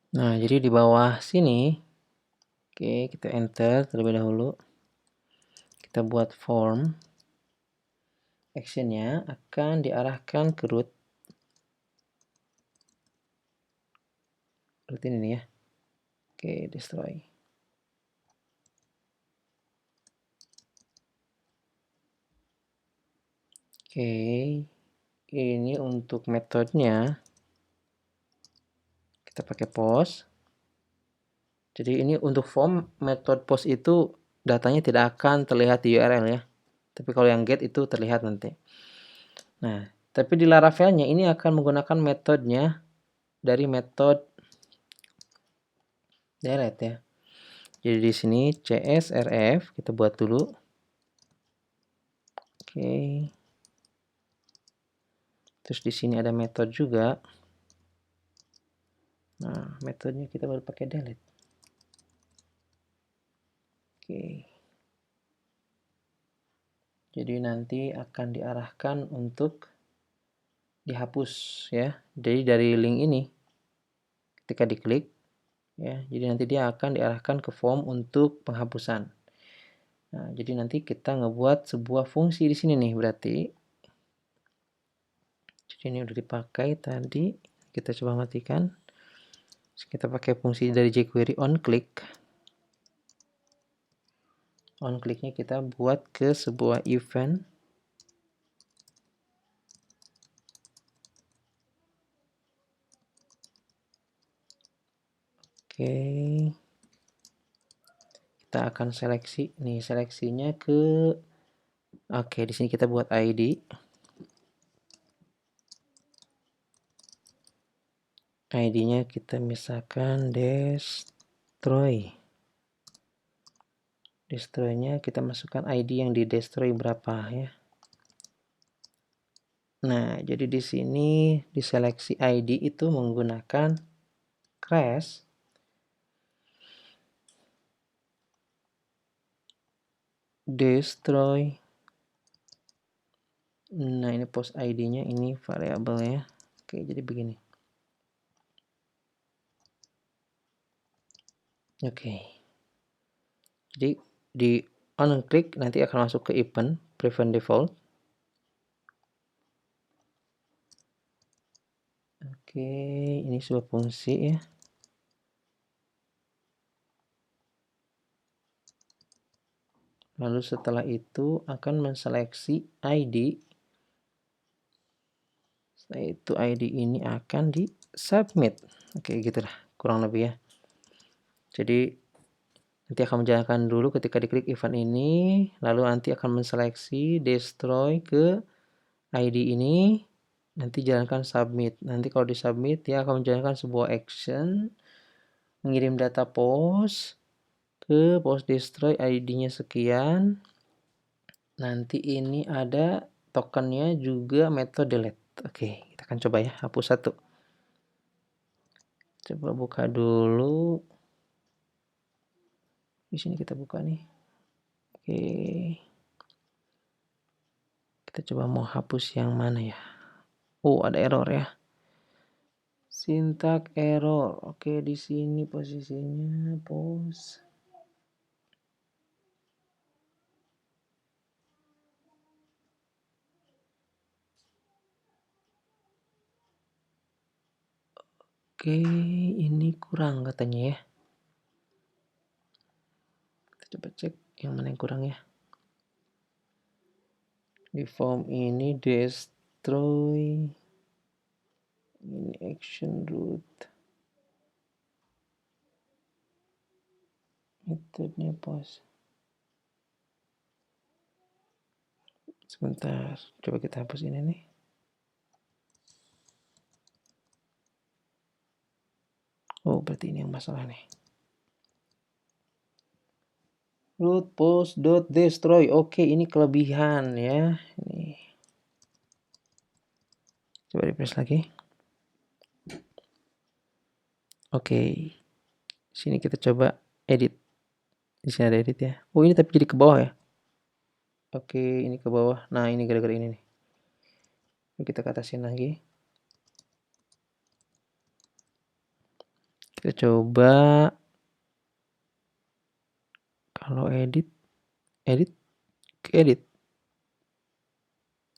Nah, jadi di bawah sini, oke, kita enter terlebih dahulu. Kita buat form. Actionnya akan diarahkan ke root. Root ini ya. Oke, destroy. Oke, ini untuk metodenya kita pakai post. Jadi ini untuk form, metode post itu datanya tidak akan terlihat di URL ya. Tapi kalau yang get itu terlihat nanti. Nah, tapi di Laravelnya ini akan menggunakan metodenya dari metode delete ya. Jadi di sini csrf kita buat dulu. Oke. Terus di sini ada metode juga. Nah, metodenya kita baru pakai delete. Oke. Jadi nanti akan diarahkan untuk dihapus ya. Jadi dari link ini ketika diklik ya, jadi nanti dia akan diarahkan ke form untuk penghapusan. Nah, jadi nanti kita ngebuat sebuah fungsi di sini nih berarti. Jadi ini udah dipakai tadi, kita coba matikan. Kita pakai fungsi dari jQuery onClick. OnClicknya kita buat ke sebuah event. Oke. Kita akan seleksi nih, seleksinya ke oke, di sini kita buat ID. ID-nya kita misalkan destroy. Destroy-nya kita masukkan ID yang di destroy berapa ya. Nah, jadi di sini diseleksi ID itu menggunakan crash destroy. Nah, ini post ID-nya, ini variabelnya. Oke, jadi begini. Oke. Jadi di onClick nanti akan masuk ke event prevent default. Oke, ini sebuah fungsi ya. Lalu setelah itu akan menseleksi ID. Setelah itu ID ini akan di submit. Oke, gitulah kurang lebih ya. Jadi nanti akan menjalankan dulu ketika diklik event ini, lalu nanti akan menseleksi destroy ke ID ini, nanti jalankan submit. Nanti kalau di submit dia akan menjalankan sebuah action, mengirim data post ke post destroy ID-nya sekian. Nanti ini ada tokennya juga metode delete. Oke, kita akan coba ya, hapus satu. Coba buka dulu. Di sini kita buka nih. Oke. Kita coba mau hapus yang mana ya? Oh, ada error ya. Syntax error. Oke, di sini posisinya post. Oke, ini kurang katanya ya. Kita coba cek yang mana yang kurang ya. Di form ini destroy. Ini action root. Metodenya post. Sebentar, coba kita hapus ini nih. Oh, berarti ini yang masalah nih. Root post dot destroy. Oke, ini kelebihan ya. Ini. Coba refresh lagi. Oke. Sini kita coba edit. Di sini ada edit ya. Oh, ini tapi jadi ke bawah ya. Oke, ini ke bawah. Nah, ini gara-gara ini nih. Kita ke atasin lagi. Kita coba kalau edit.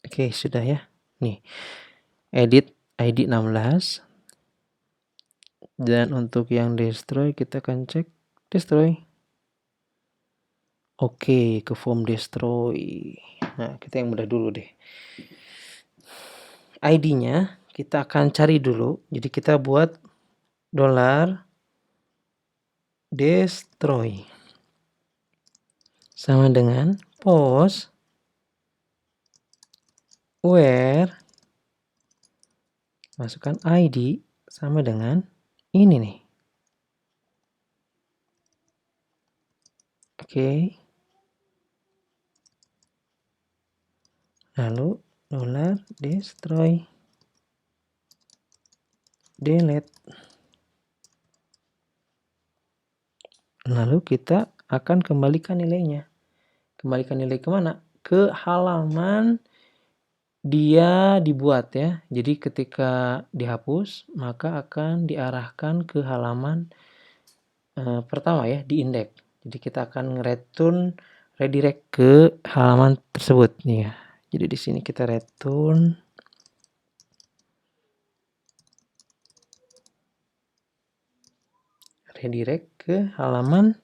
Oke, sudah ya. Nih, edit ID 16. Dan untuk yang destroy kita akan cek destroy. Oke, ke form destroy. Nah, kita yang mudah dulu deh. ID-nya kita akan cari dulu. Jadi kita buat $destroy sama dengan post where masukkan ID sama dengan ini nih. Oke. Lalu $destroy delete. Lalu kita akan kembalikan nilainya. Kembalikan nilai kemana? Ke halaman dia dibuat ya. Jadi ketika dihapus maka akan diarahkan ke halaman pertama ya, di indeks. Jadi kita akan redirect ke halaman tersebut nih ya. Jadi di sini kita return redirect ke halaman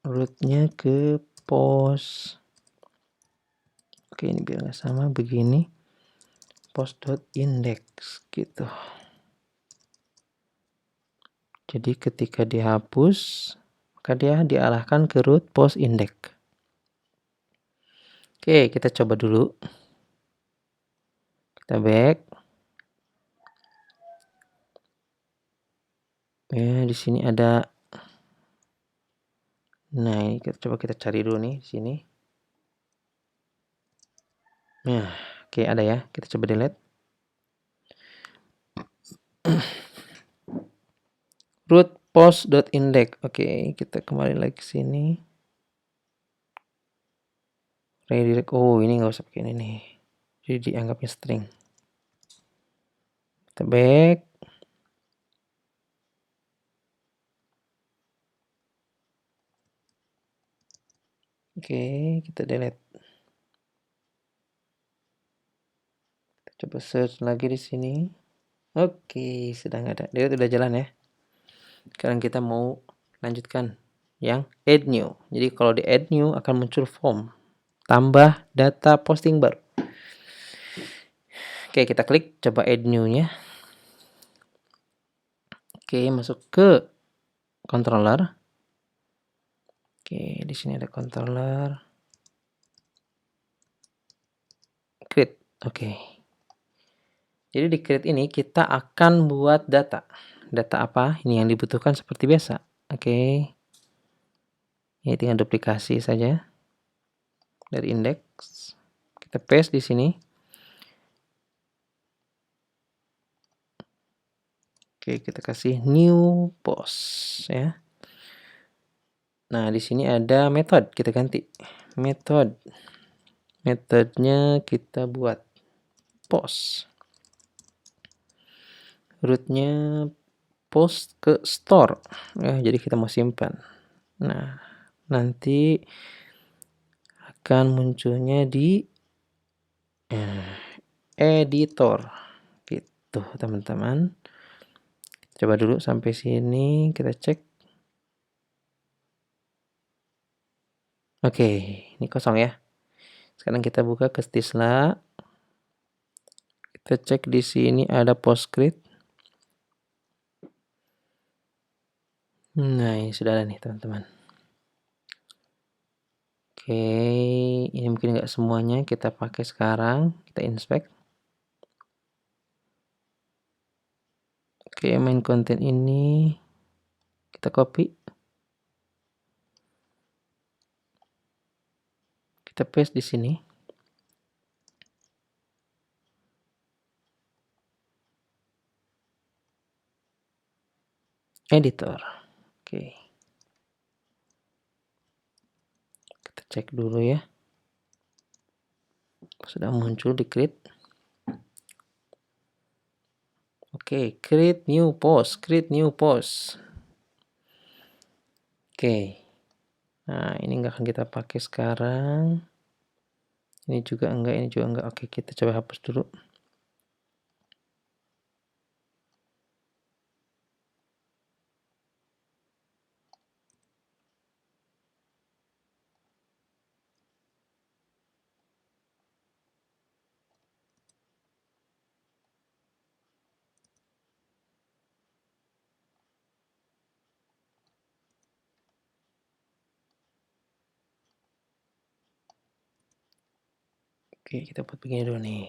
rootnya ke post. Oke, ini biar nggak sama begini, post.index gitu. Jadi ketika dihapus maka dia diarahkan ke root post index. Oke, kita coba dulu. Kita back. Ya, di sini ada. Nah, ini coba kita cari dulu nih di sini. Nah, oke ada ya. Kita coba delete. Root post.index. Oke, kita kembali lagi ke sini. Redirect. Oh, ini nggak usah pakai ini nih. Jadi dianggapnya string. Kita back. Oke, kita delete. Kita coba search lagi di sini. Oke, sudah nggak ada. Delete udah jalan ya. Sekarang kita mau lanjutkan yang add new. Jadi kalau di add new akan muncul form. Tambah data posting baru. Oke, kita klik coba add new-nya. Oke, masuk ke controller. Oke, di sini ada controller. Create. Oke. Jadi di create ini kita akan buat data. Data apa? Ini yang dibutuhkan seperti biasa. Oke. Ini tinggal duplikasi saja dari indeks. Kita paste di sini. Oke, kita kasih new post ya. Nah, di sini ada method, kita ganti. Metodenya kita buat post. Rootnya post ke store. Ya, jadi kita mau simpan. Nah, nanti akan munculnya di editor. Gitu, teman-teman. Coba dulu sampai sini kita cek. Oke, ini kosong ya. Sekarang kita buka ke Stisla. Kita cek di sini ada PostScript. Nah, ini sudah ada nih, teman-teman. Oke, ini mungkin nggak semuanya kita pakai sekarang. Kita inspect. Oke, main content ini kita copy. Kita paste di sini. Editor. Oke. Kita cek dulu ya. Sudah muncul di create. Oke, create new post, create new post. Oke. Nah, ini nggak akan kita pakai sekarang. Ini juga enggak, ini juga enggak. Oke, kita coba hapus dulu. Oke, kita buat begini dulu nih.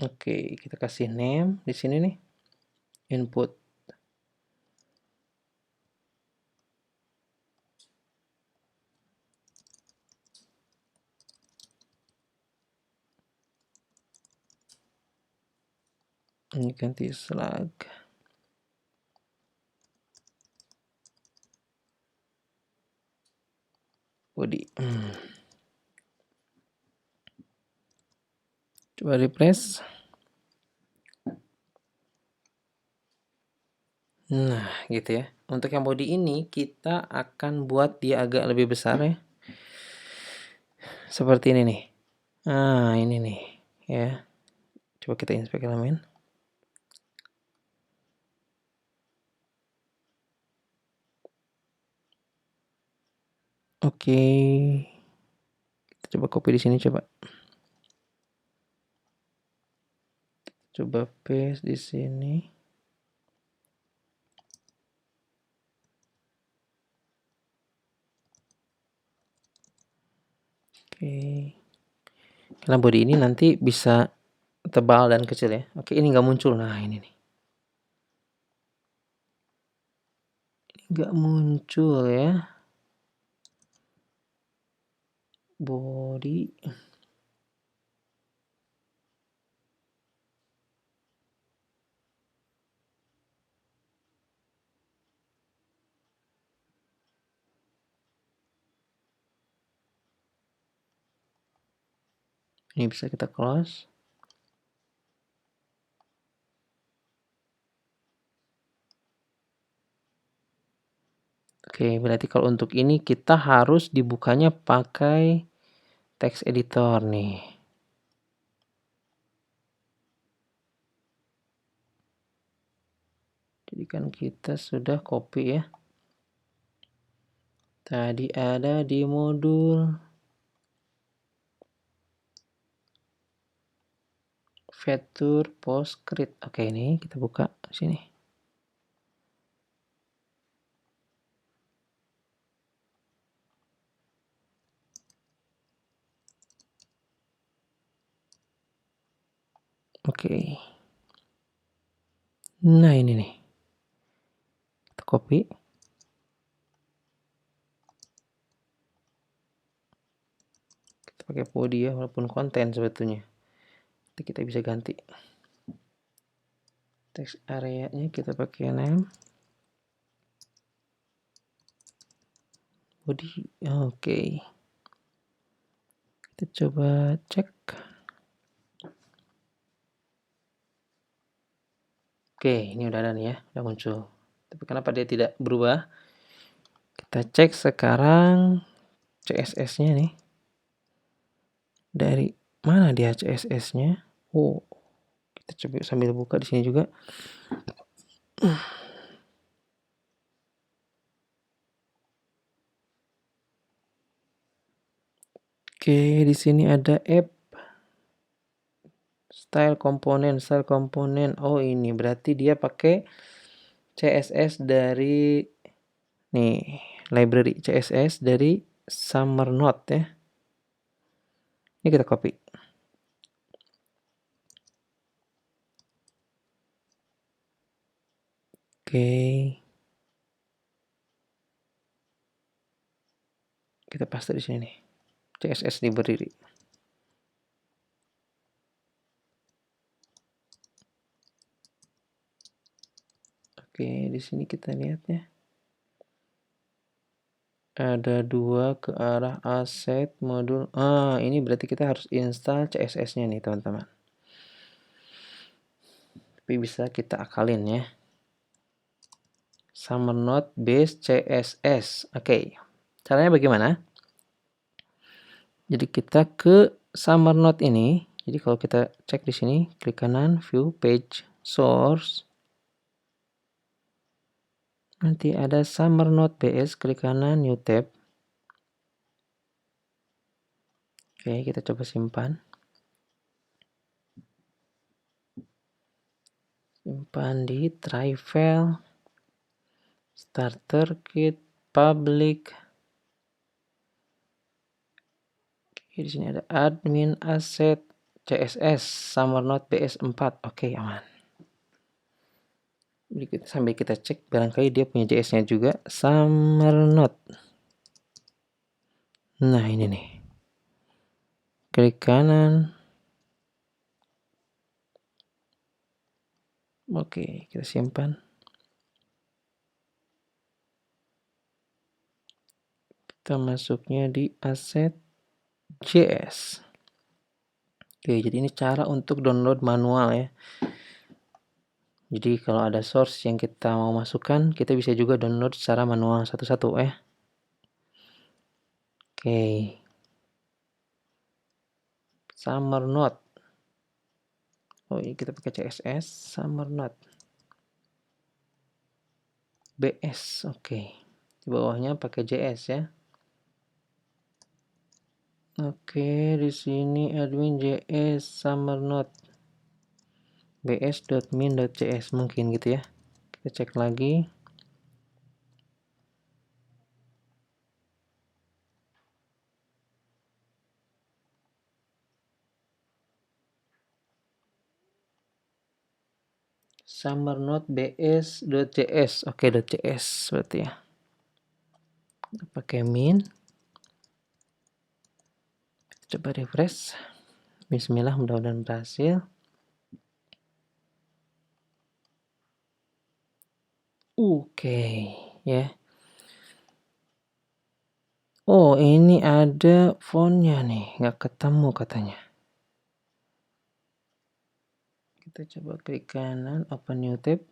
Oke, kita kasih name di sini nih. Input. Ini ganti slug. Body. Coba refresh. Nah, gitu ya. Untuk yang body ini kita akan buat dia agak lebih besar ya. Seperti ini nih. Nah, ini nih ya. Coba kita inspect elemen. Oke. Kita coba copy di sini coba. Coba paste di sini. Oke. Karena body ini nanti bisa tebal dan kecil ya. Oke, ini nggak muncul. Nah, ini nih. Nggak muncul ya. Body. Ini bisa kita close. Oke, berarti kalau untuk ini kita harus dibukanya pakai text editor nih. Jadi kan kita sudah copy ya. Tadi ada di modul feature PostScript. Oke, ini kita buka sini. Oke. Nah, ini nih. Kita copy. Kita pakai body ya, walaupun konten sebetulnya. Nanti kita bisa ganti. Text area-nya kita pakai name. Body. Oke. Kita coba cek. Oke, ini udah ada nih ya, udah muncul. Tapi kenapa dia tidak berubah? Kita cek sekarang CSS-nya nih. Dari mana dia CSS-nya? Oh, kita coba sambil buka di sini juga. Oke, di sini ada app style komponen. Oh, ini berarti dia pakai CSS dari nih, library CSS dari Summernote ya. Ini kita copy. Oke. Kita paste di sini nih. CSS library. Oke, di sini kita lihat ya. Ada 2 ke arah aset modul. Ini berarti kita harus install CSS-nya nih, teman-teman. Tapi bisa kita akalin ya. Summer Node base CSS. Oke. Caranya bagaimana? Jadi kita ke Summer Node ini. Jadi kalau kita cek di sini, klik kanan, view page source. Nanti ada Summer Node BS, klik kanan, new tab. Oke, kita coba simpan. Simpan di try file, starter kit, public. Oke, di sini ada admin asset CSS Summer Node BS4. Oke, aman. Jadi sambil kita cek, barangkali dia punya JS-nya juga, Summer Node. Nah, ini nih. Klik kanan. Oke, kita simpan. Kita masuknya di asset JS. Oke, jadi ini cara untuk download manual ya. Jadi kalau ada source yang kita mau masukkan, kita bisa juga download secara manual satu-satu ya. Oke. Summer Node. Oh, ini kita pakai CSS Summer Node BS. Oke. Di bawahnya pakai JS ya. Oke, di sini admin JS Summer Node bs.min.cs mungkin gitu ya. Kita cek lagi. Summer Node bs.cs. Oke, .cs berarti ya. Kita pakai min. Coba refresh. Bismillah, mudah-mudahan berhasil. Oke, ya. Oh, ini ada fontnya nih, nggak ketemu katanya. Kita coba klik kanan, open new tab.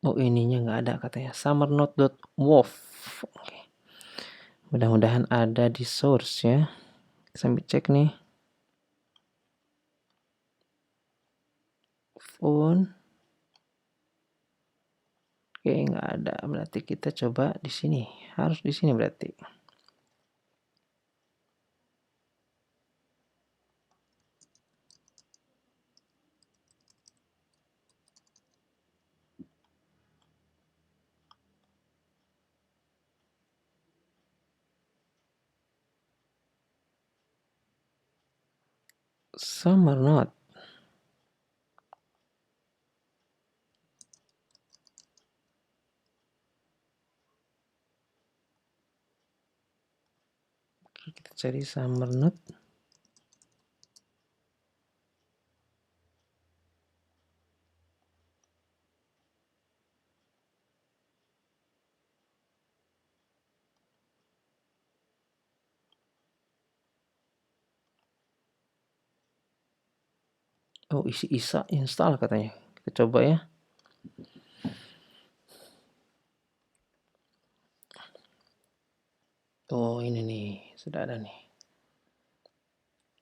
Oh, ininya nggak ada katanya. Summernode.wov. Oke. Mudah-mudahan ada di source ya. Sambil cek nih. Font. Oke, nggak ada. Berarti kita coba di sini. Harus di sini berarti. Summernode. Oke, kita cari Summernode. Oh, isi isa install katanya. Kita coba ya. Oh, ini nih. Sudah ada nih.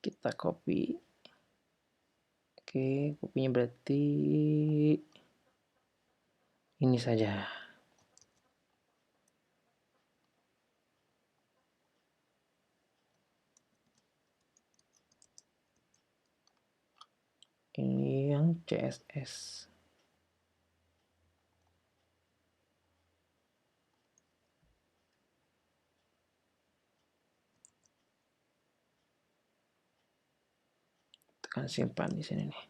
Kita copy. Oke, kopinya berarti ini saja. Ini yang CSS. Tekan simpan di sini nih.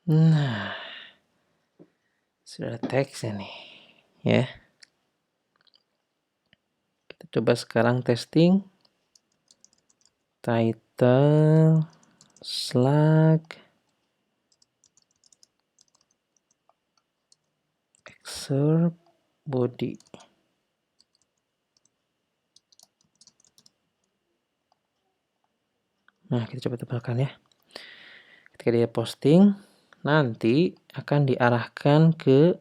Nah, sudah ada teksnya nih, ya. Kita coba sekarang testing. Title, slug, excerpt, body. Nah, kita coba tebalkan ya. Ketika dia posting, nanti akan diarahkan ke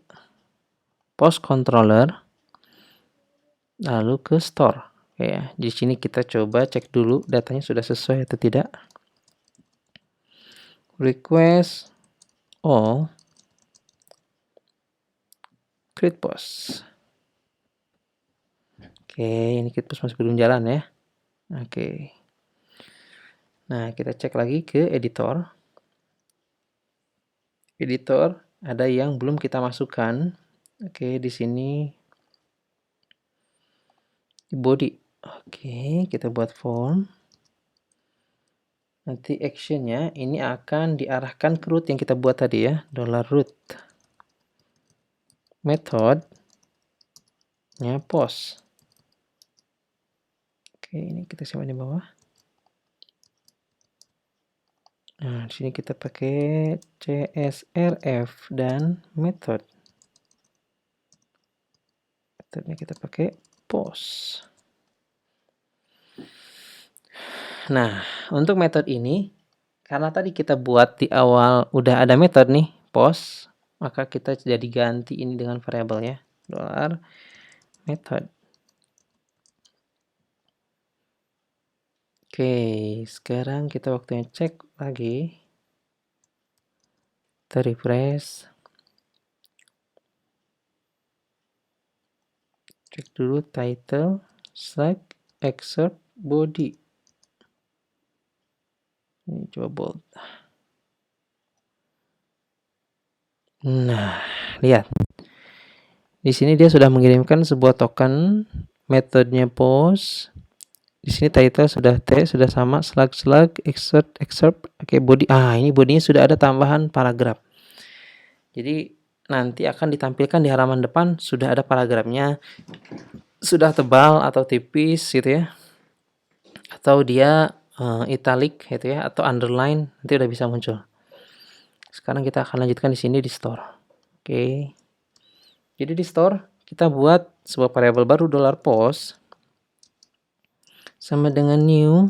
post controller, lalu ke store. Oke ya, di sini kita coba cek dulu datanya sudah sesuai atau tidak. Request all, create post. Oke, ini create post masih belum jalan ya. Oke. Nah, kita cek lagi ke editor. Editor ada yang belum kita masukkan. Oke, di sini di body. Oke, kita buat form. Nanti actionnya ini akan diarahkan ke root yang kita buat tadi ya, $root. Methodnya post. Oke, ini kita simpan di bawah. Nah, di sini kita pakai CSRF dan method. Metodenya kita pakai post. Nah, untuk metode ini, karena tadi kita buat di awal udah ada metode nih, post, maka kita jadi ganti ini dengan variabel ya, $method. Oke, sekarang kita waktunya cek lagi. Kita refresh. Cek dulu title, slug, excerpt, body. Ini coba bold. Nah, lihat. Di sini dia sudah mengirimkan sebuah token, metodenya post. Di sini title sudah T, sudah sama, slug, excerpt. Oke, body. Ini bodinya sudah ada tambahan paragraf. Jadi nanti akan ditampilkan di halaman depan sudah ada paragrafnya, sudah tebal atau tipis gitu ya, atau dia italic gitu ya, atau underline, nanti udah bisa muncul. Sekarang kita akan lanjutkan di sini di store. Oke. Jadi di store kita buat sebuah variabel baru $post sama dengan new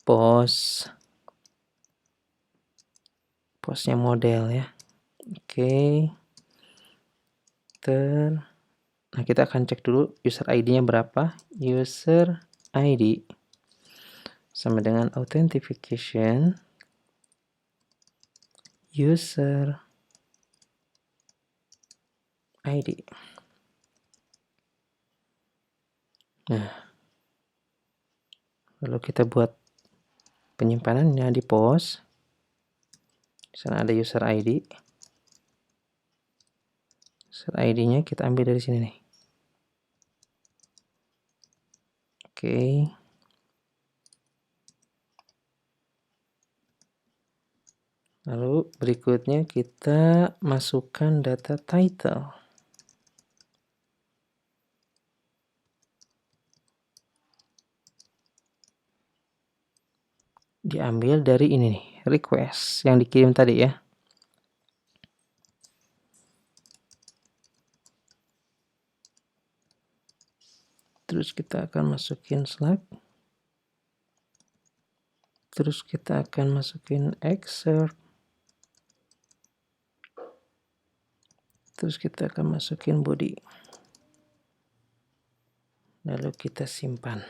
post. Postnya model ya. Oke. Nah, kita akan cek dulu user ID-nya berapa. User ID sama dengan authentication user ID. Nah, lalu kita buat penyimpanannya di post. Di sana ada user ID. User ID-nya kita ambil dari sini nih. Oke. Lalu berikutnya kita masukkan data title. Diambil dari ini nih, request yang dikirim tadi ya. Terus kita akan masukin slug. Terus kita akan masukin excerpt. Terus kita akan masukin body. Lalu kita simpan.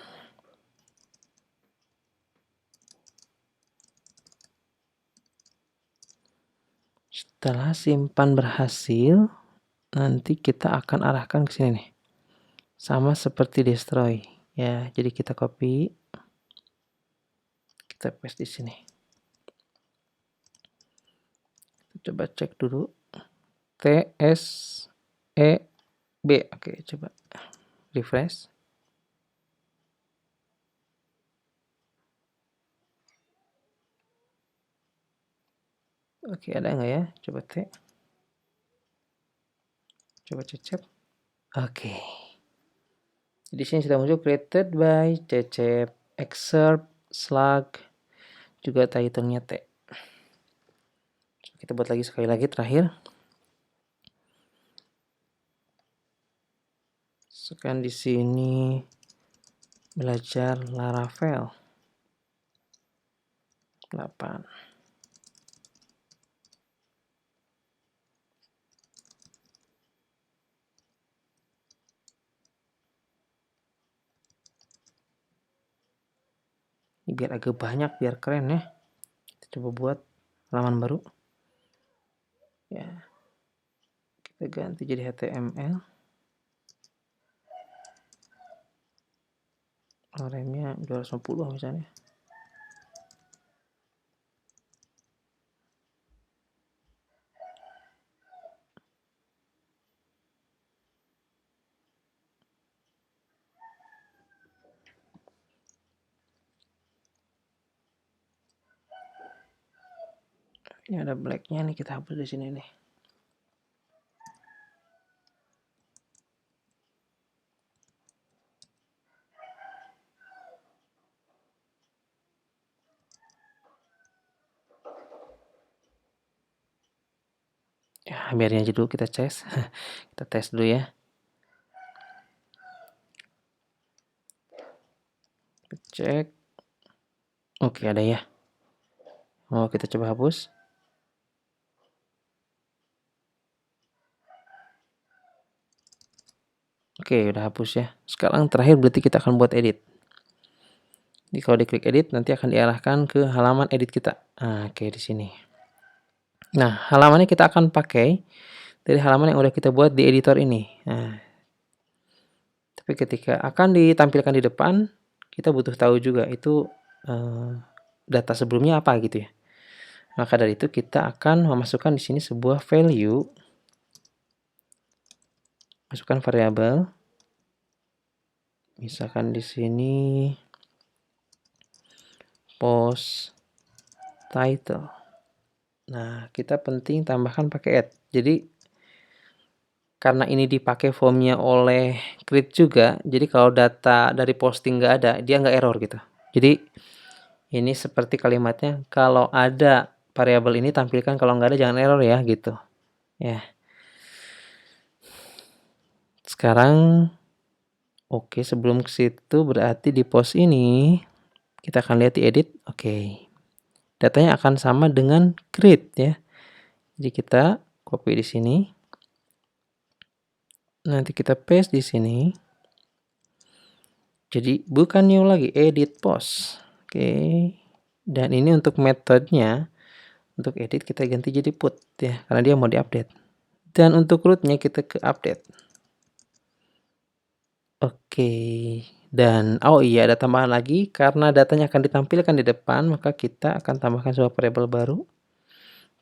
Setelah simpan berhasil, nanti kita akan arahkan ke sini nih. Sama seperti destroy. Ya, jadi kita copy. Kita paste di sini. Kita coba cek dulu. TSEB. Oke, coba refresh. Oke, ada nggak ya? Coba T. Coba cecep. Oke. Di sini sudah muncul created by cecep, excerpt, slug, juga title-nya T. Kita buat lagi sekali lagi terakhir. Sekarang di sini belajar Laravel 8. Ini biar agak banyak, biar keren ya. Kita coba buat halaman baru. Ya. Kita ganti jadi HTML. Remnya 250 misalnya. Ini ada blacknya nih, kita hapus di sini nih. Ya, biarin aja dulu, kita tes. Kita tes dulu ya. Kita cek. Oke, ada ya. Oh, kita coba hapus. Oke, udah hapus ya. Sekarang terakhir berarti kita akan buat edit. Jadi kalau diklik edit nanti akan diarahkan ke halaman edit kita. Nah, oke di sini. Nah, halamannya kita akan pakai dari halaman yang udah kita buat di editor ini. Nah, tapi ketika akan ditampilkan di depan, kita butuh tahu juga itu data sebelumnya apa gitu ya. Maka dari itu kita akan memasukkan di sini sebuah value, masukkan variabel. Misalkan di sini post title. Nah, kita penting tambahkan pakai add. Jadi karena ini dipakai formnya oleh create juga, jadi kalau data dari posting nggak ada, dia nggak error gitu. Jadi ini seperti kalimatnya, kalau ada variabel ini tampilkan, kalau nggak ada jangan error ya gitu. Ya. Sekarang oke, sebelum ke situ berarti di post ini kita akan lihat di edit. Oke. Datanya akan sama dengan create ya. Jadi kita copy di sini. Nanti kita paste di sini. Jadi bukan new lagi, edit post. Oke. Dan ini untuk metodenya, untuk edit kita ganti jadi put ya, karena dia mau diupdate. Dan untuk rootnya kita ke update. Oke. Dan oh iya, ada tambahan lagi, karena datanya akan ditampilkan di depan, maka kita akan tambahkan sebuah variabel baru,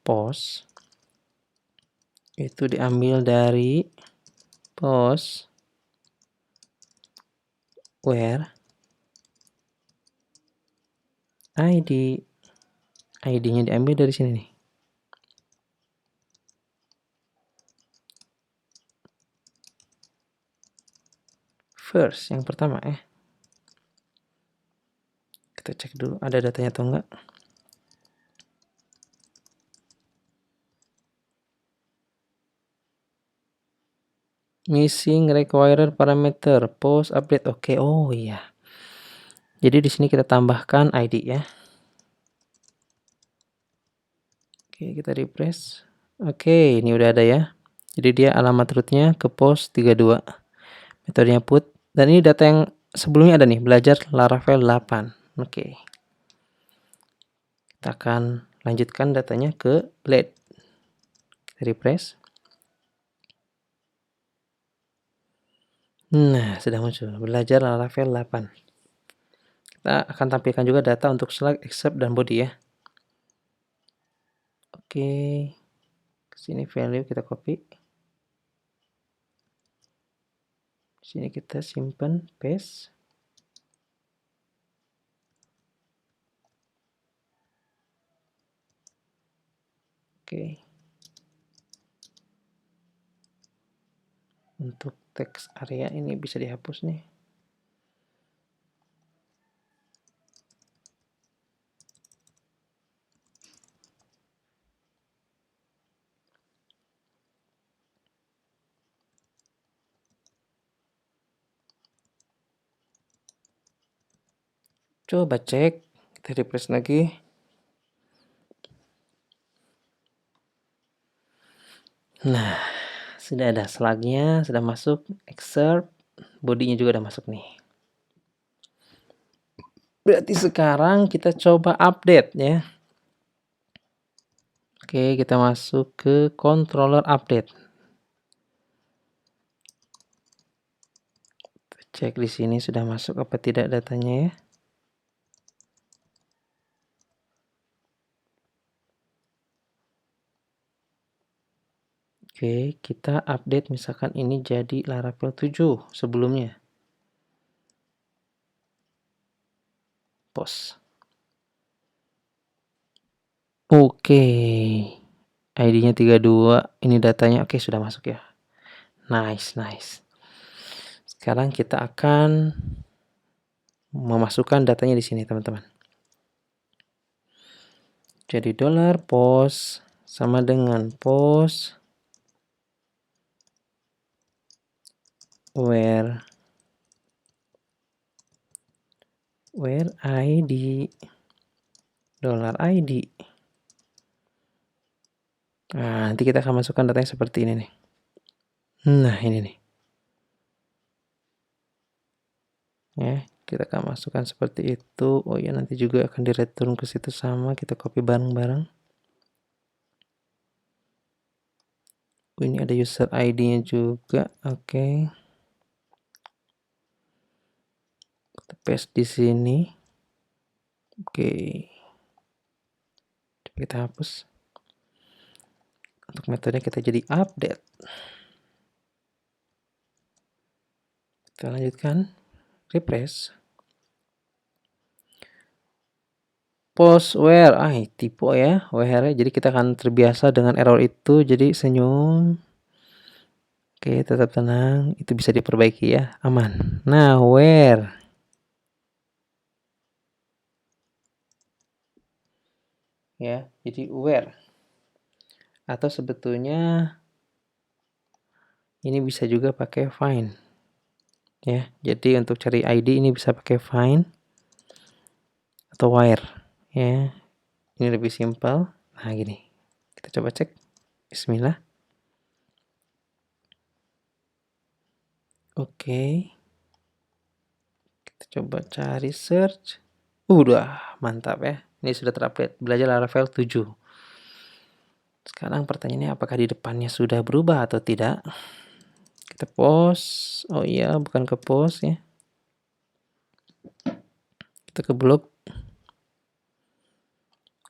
post. Itu diambil dari post where id. ID-nya diambil dari sini nih. First, yang pertama ya. Kita cek dulu ada datanya atau enggak. Missing required parameter post update. Oke, oh iya. Jadi di sini kita tambahkan ID ya. Oke, kita refresh. Oke, ini udah ada ya. Jadi dia alamat rootnya ke post 32. Metodenya put. Dan ini data yang sebelumnya ada nih, belajar Laravel 8. Oke. Kita akan lanjutkan datanya ke lead. Kita refresh. Nah, sudah muncul. Belajar Laravel 8. Kita akan tampilkan juga data untuk slug, excerpt, dan body ya. Oke. Sini value kita copy. Sini kita simpan, paste. Oke. Untuk teks area ini bisa dihapus nih. Coba cek, kita refresh lagi. Nah, sudah ada slugnya, sudah masuk, excerpt, bodinya juga udah masuk nih. Berarti sekarang kita coba update ya. Oke, kita masuk ke controller update. Cek di sini sudah masuk apa tidak datanya ya. Oke, kita update misalkan ini jadi Laravel 7 sebelumnya. Post. Oke. ID-nya 32, ini datanya oke sudah masuk ya. Nice. Sekarang kita akan memasukkan datanya di sini, teman-teman. Jadi $post sama dengan post where id $id. Nah, nanti kita akan masukkan datanya seperti ini nih. Nah, ini nih. Ya, kita akan masukkan seperti itu. Oh ya, nanti juga akan di-return ke situ sama, kita copy bareng-bareng. Ini ada user ID-nya juga. Oke. Kita paste di sini. Oke. Coba kita hapus. Untuk metode kita jadi update. Kita lanjutkan. Refresh. Post where, tipe ya, where, jadi kita akan terbiasa dengan error itu, jadi senyum. Oke, tetap tenang, itu bisa diperbaiki ya, aman. Nah, where. Ya, jadi where. Atau sebetulnya ini bisa juga pakai find. Ya, jadi untuk cari ID ini bisa pakai find atau where. Ya, ini lebih simpel. Nah, gini. Kita coba cek. Bismillah. Oke. Kita coba cari search. Udah, mantap ya. Ini sudah terupdate. Belajar Laravel 7. Sekarang pertanyaannya apakah di depannya sudah berubah atau tidak? Kita post. Oh iya, bukan ke post ya. Kita ke blog.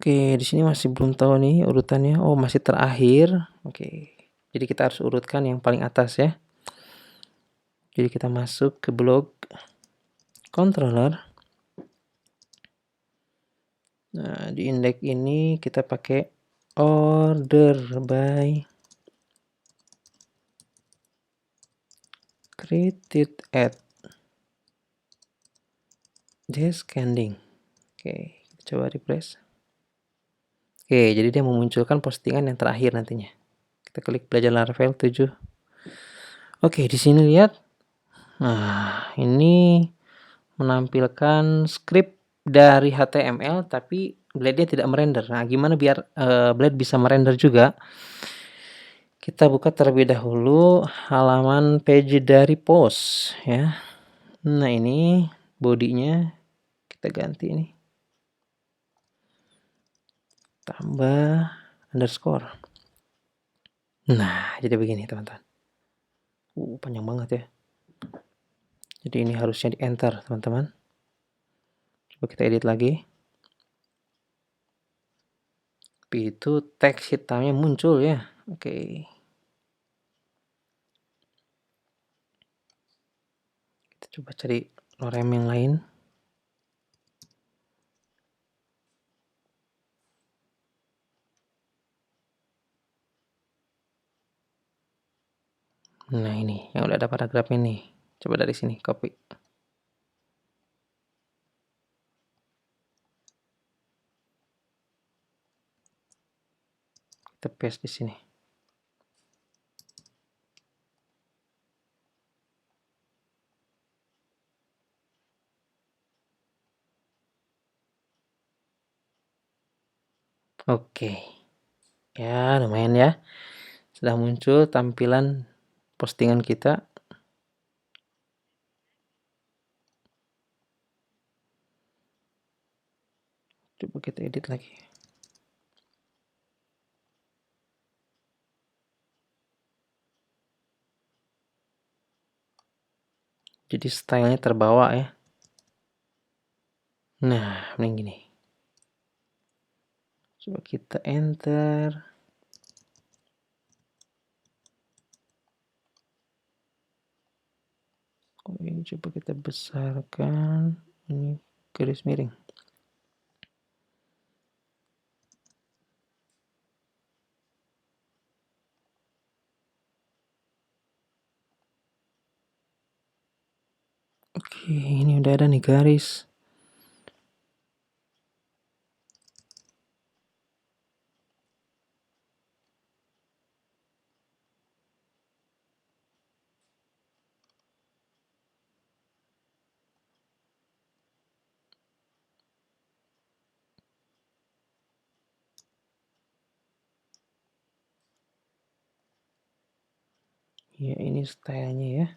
Oke, di sini masih belum tahu nih urutannya. Oh, masih terakhir. Oke. Jadi kita harus urutkan yang paling atas ya. Jadi kita masuk ke blog controller. Nah, di index ini kita pakai order by created at descending. Oke, kita coba refresh. Oke, jadi dia memunculkan postingan yang terakhir nantinya. Kita klik belajar Laravel 7. Oke, di sini lihat. Nah, ini menampilkan script dari HTML tapi Blade-nya tidak merender. Nah, gimana biar Blade bisa merender juga? Kita buka terlebih dahulu halaman page dari post ya. Nah, ini bodinya kita ganti ini. Tambah underscore. Nah, jadi begini teman-teman. Panjang banget ya. Jadi ini harusnya di enter teman-teman. Coba kita edit lagi. Tapi itu teks hitamnya muncul ya. Oke. Kita coba cari lorem yang lain. Nah, ini yang udah ada paragrafnya nih. Coba dari sini copy. Kita paste di sini. Oke. Ya, lumayan ya. Sudah muncul tampilan postingan kita. Coba kita edit lagi. Jadi stylenya terbawa ya. Nah, mending gini. Coba kita enter. Oh, ini coba kita besarkan. Ini garis miring. Oke, ini udah ada nih garis. Ya, ini stylenya ya.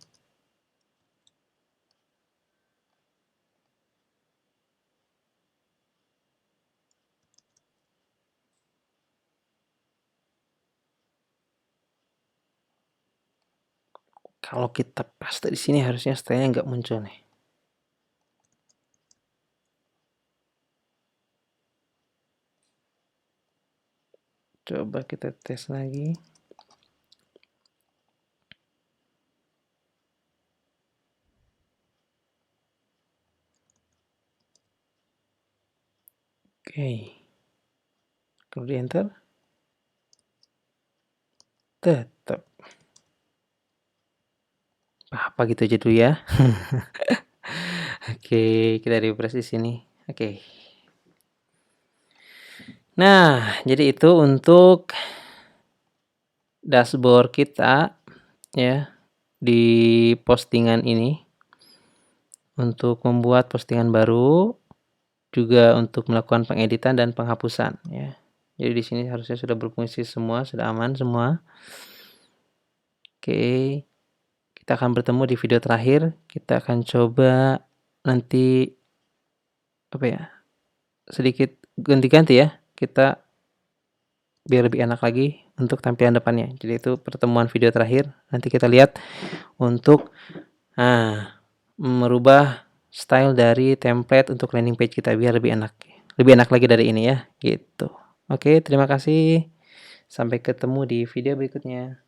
Kalau kita paste di sini harusnya stylenya nggak muncul nih. Coba kita tes lagi. Oke. Kalau di enter. Tetap. Apa gitu aja dulu ya. Oke, kita refresh di sini. Oke. Nah, jadi itu untuk dashboard kita ya di postingan ini. Untuk membuat postingan baru, juga untuk melakukan pengeditan dan penghapusan ya. Jadi di sini harusnya sudah berfungsi semua, sudah aman semua. Oke. Kita akan bertemu di video terakhir. Kita akan coba nanti apa ya? Sedikit ganti-ganti ya. Kita biar lebih enak lagi untuk tampilan depannya. Jadi itu pertemuan video terakhir. Nanti kita lihat untuk merubah style dari template untuk landing page kita biar lebih enak. Lebih enak lagi dari ini ya, gitu. Oke, terima kasih. Sampai ketemu di video berikutnya.